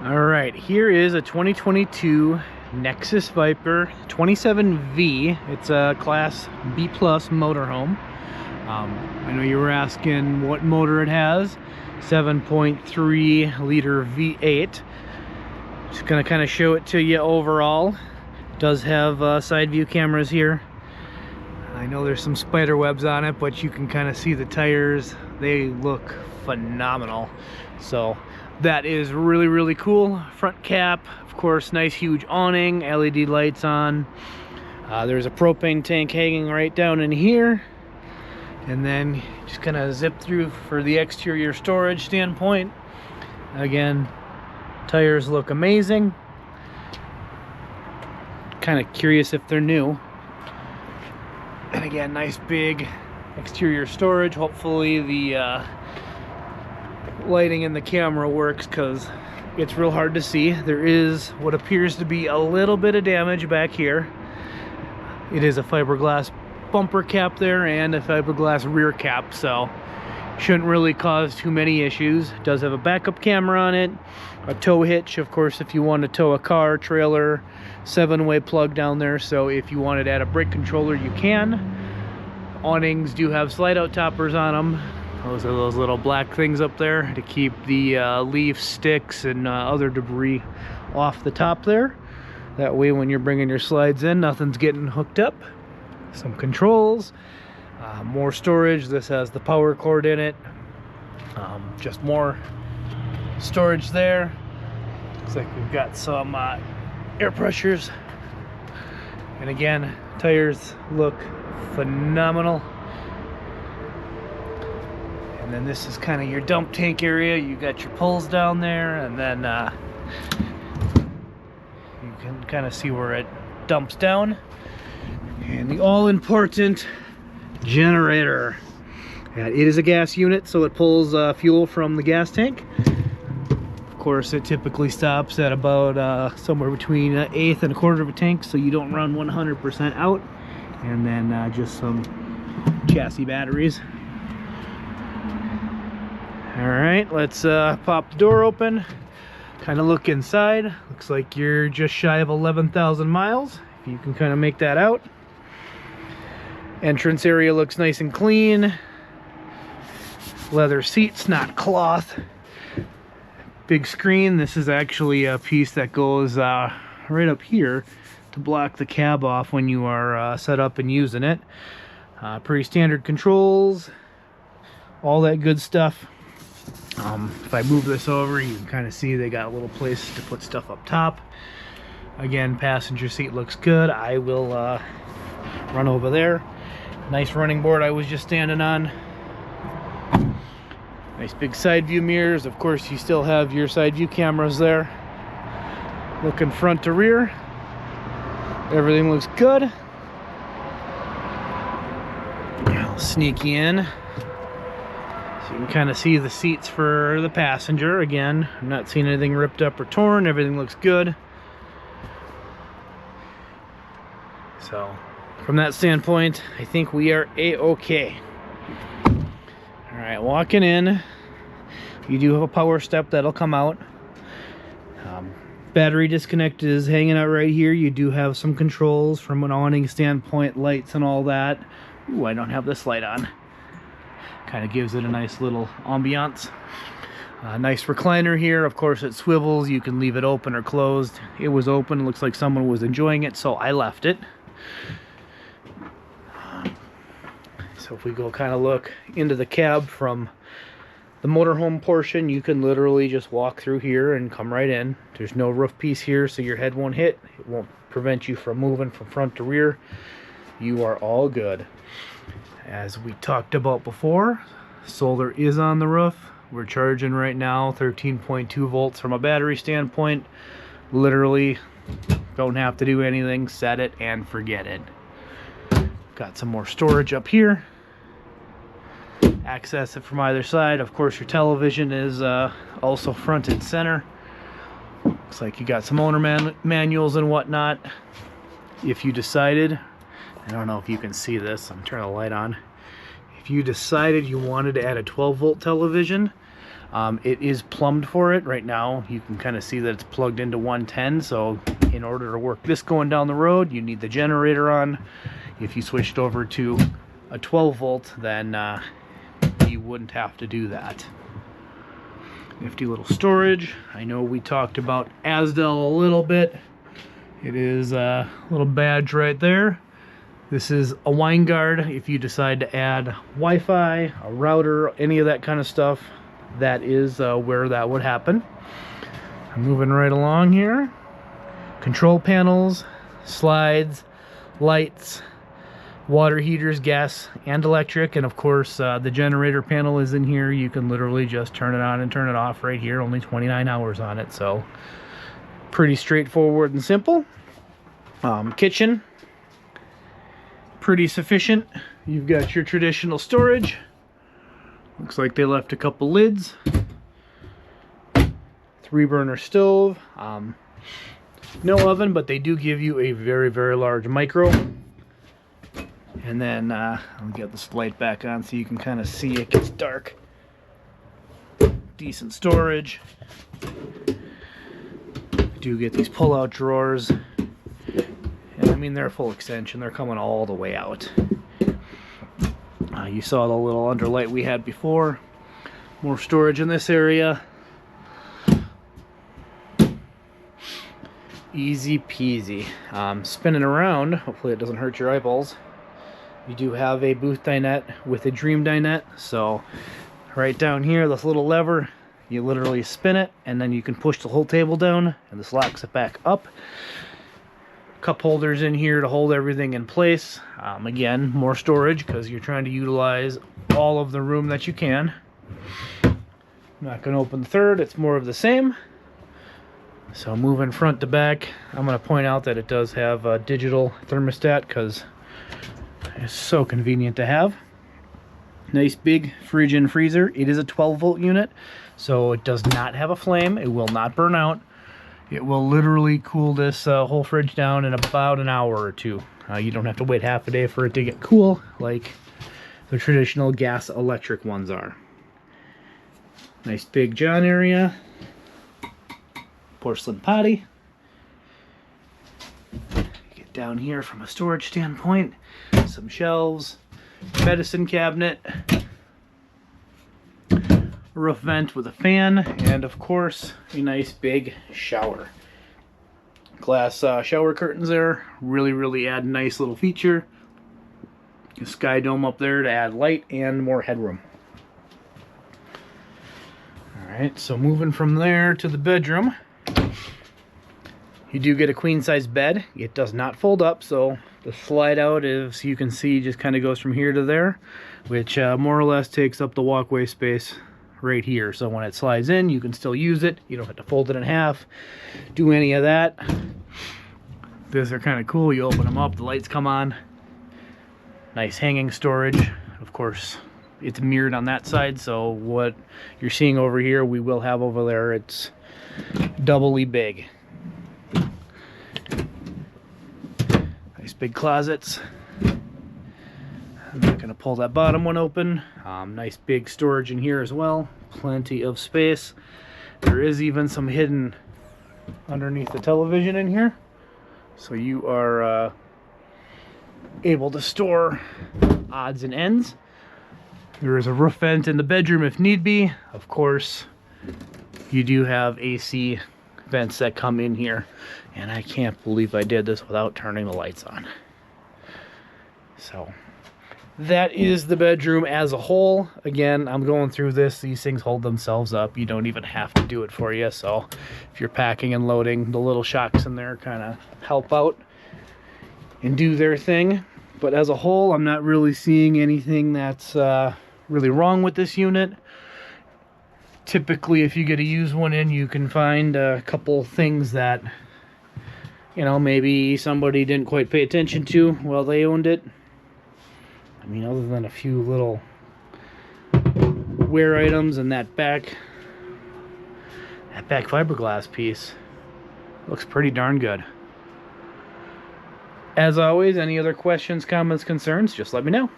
All right, here is a 2022 Nexus Viper 27V. It's a Class B plus motorhome. I know you were asking what motor it has. 7.3 liter V8. Just gonna kind of show it to you overall. It does have side view cameras here. I know there's some spider webs on it, but you can kind of see the tires. They look phenomenal. So that is really cool. Front cap, of course, nice huge awning, LED lights on. There's a propane tank hanging right down in here. And then just kind of zip through for the exterior storage standpoint. Again, tires look amazing. Kind of curious if they're new. And again, nice big exterior storage. Hopefully the lighting in the camera works, because it's real hard to see. There is what appears to be a little bit of damage back here. It is a fiberglass bumper cap there and a fiberglass rear cap, so shouldn't really cause too many issues. It does have a backup camera on it, a tow hitch, of course, if you want to tow a car, trailer, 7-way plug down there, so if you wanted to add a brake controller, you can. Awnings do have slide out toppers on them. Those are those little black things up there to keep the leaf, sticks, and other debris off the top there. That way when you're bringing your slides in, nothing's getting hooked up. Some controls, more storage. This has the power cord in it. Just more storage there. Looks like we've got some air pressures. And again, tires look phenomenal. And then this is kind of your dump tank area. You got your pulls down there, and then you can kind of see where it dumps down. And the all-important generator. It is a gas unit, so it pulls fuel from the gas tank. Of course, it typically stops at about somewhere between 1/8 and 1/4 of a tank, so you don't run 100% out. And then just some chassis batteries. All right, let's pop the door open, kind of look inside. Looks like you're just shy of 11,000 miles, if you can kind of make that out. Entrance area looks nice and clean. Leather seats, not cloth. Big screen. This is actually a piece that goes right up here to block the cab off when you are set up and using it. Pretty standard controls, all that good stuff. If I move this over, you can kind of see they got a little place to put stuff up top. Again, passenger seat looks good. I will run over there. Nice running board I was just standing on. Nice big side view mirrors. Of course, you still have your side view cameras there. Looking front to rear. Everything looks good. I'll sneak you in. So you can kind of see the seats for the passenger. Again, I'm not seeing anything ripped up or torn. Everything looks good. So from that standpoint, I think we are a-okay. All right, walking in, you do have a power step that'll come out. Battery disconnect is hanging out right here. You do have some controls from an awning standpoint, lights and all that. Ooh, I don't have this light on. Kind of gives it a nice little ambiance. Nice recliner here. Of course, it swivels. You can leave it open or closed. It was open. It looks like someone was enjoying it, so I left it. So if we go kind of look into the cab from the motorhome portion, you can literally just walk through here and come right in. There's no roof piece here, so your head won't hit. It won't prevent you from moving from front to rear. You are all good. As we talked about before, solar is on the roof. We're charging right now 13.2 volts from a battery standpoint. Literally don't have to do anything. Set it and forget it. Got some more storage up here. Access it from either side. Of course, your television is also front and center. Looks like you got some owner manuals and whatnot. If you decided, I don't know if you can see this, I'm turning the light on. If you decided you wanted to add a 12 volt television, It is plumbed for it right now. You can kind of see that it's plugged into 110, so in order to work this going down the road, you need the generator on. If you switched over to a 12 volt, then you wouldn't have to do that. Nifty little storage. I know we talked about Asdel a little bit. It is a little badge right there. This is a wine guard. If you decide to add Wi-Fi, a router, any of that kind of stuff, that is where that would happen. I'm moving right along here. Control panels, slides, lights, water heaters, gas and electric, and of course the generator panel is in here. You can literally just turn it on and turn it off right here. Only 29 hours on it, so pretty straightforward and simple. Kitchen, pretty sufficient. You've got your traditional storage. Looks like they left a couple lids. 3-burner stove. No oven, but they do give you a very, very large micro. And then I'll get this light back on so you can kind of see it gets dark. Decent storage. Do get these pull-out drawers. And I mean, they're full extension. They're coming all the way out. You saw the little underlight we had before. More storage in this area. Easy peasy. Spinning around, hopefully it doesn't hurt your eyeballs. You do have a booth dinette with a dream dinette. So right down here, this little lever, you literally spin it and then you can push the whole table down and this locks it back up. Cup holders in here to hold everything in place. Again, more storage because you're trying to utilize all of the room that you can. I'm not going to open the third, it's more of the same. So moving front to back, I'm going to point out that it does have a digital thermostat because it's so convenient to have. Nice big fridge and freezer. It is a 12 volt unit, so it does not have a flame. It will not burn out. It will literally cool this whole fridge down in about an hour or two. You don't have to wait half a day for it to get cool like the traditional gas electric ones are. Nice big John area. Porcelain potty. Get down here from a storage standpoint. Some shelves. Medicine cabinet. Roof vent with a fan, and of course a nice big shower. Glass shower curtains there, really add a nice little feature. A sky dome up there to add light and more headroom. Alright, so moving from there to the bedroom, you do get a queen size bed. It does not fold up, so the slide out, as you can see, just kind of goes from here to there, which more or less takes up the walkway space right here. So when it slides in, you can still use it. You don't have to fold it in half, do any of that. These are kind of cool. You open them up, the lights come on. Nice hanging storage. Of course, it's mirrored on that side, so what you're seeing over here, we will have over there. It's doubly big. Nice big closets. I'm not going to pull that bottom one open. Nice big storage in here as well. Plenty of space. There is even some hidden underneath the television in here. So you are able to store odds and ends. There is a roof vent in the bedroom if need be. Of course, you do have AC vents that come in here. And I can't believe I did this without turning the lights on. So that is the bedroom as a whole. Again, I'm going through this. These things hold themselves up. You don't even have to do it for you. So if you're packing and loading, the little shocks in there kind of help out and do their thing. But as a whole, I'm not really seeing anything that's really wrong with this unit. Typically, if you get a used one in, you can find a couple things that, you know, maybe somebody didn't quite pay attention to while they owned it. I mean, other than a few little wear items and that back fiberglass piece looks pretty darn good. As always, any other questions, comments, concerns, just let me know.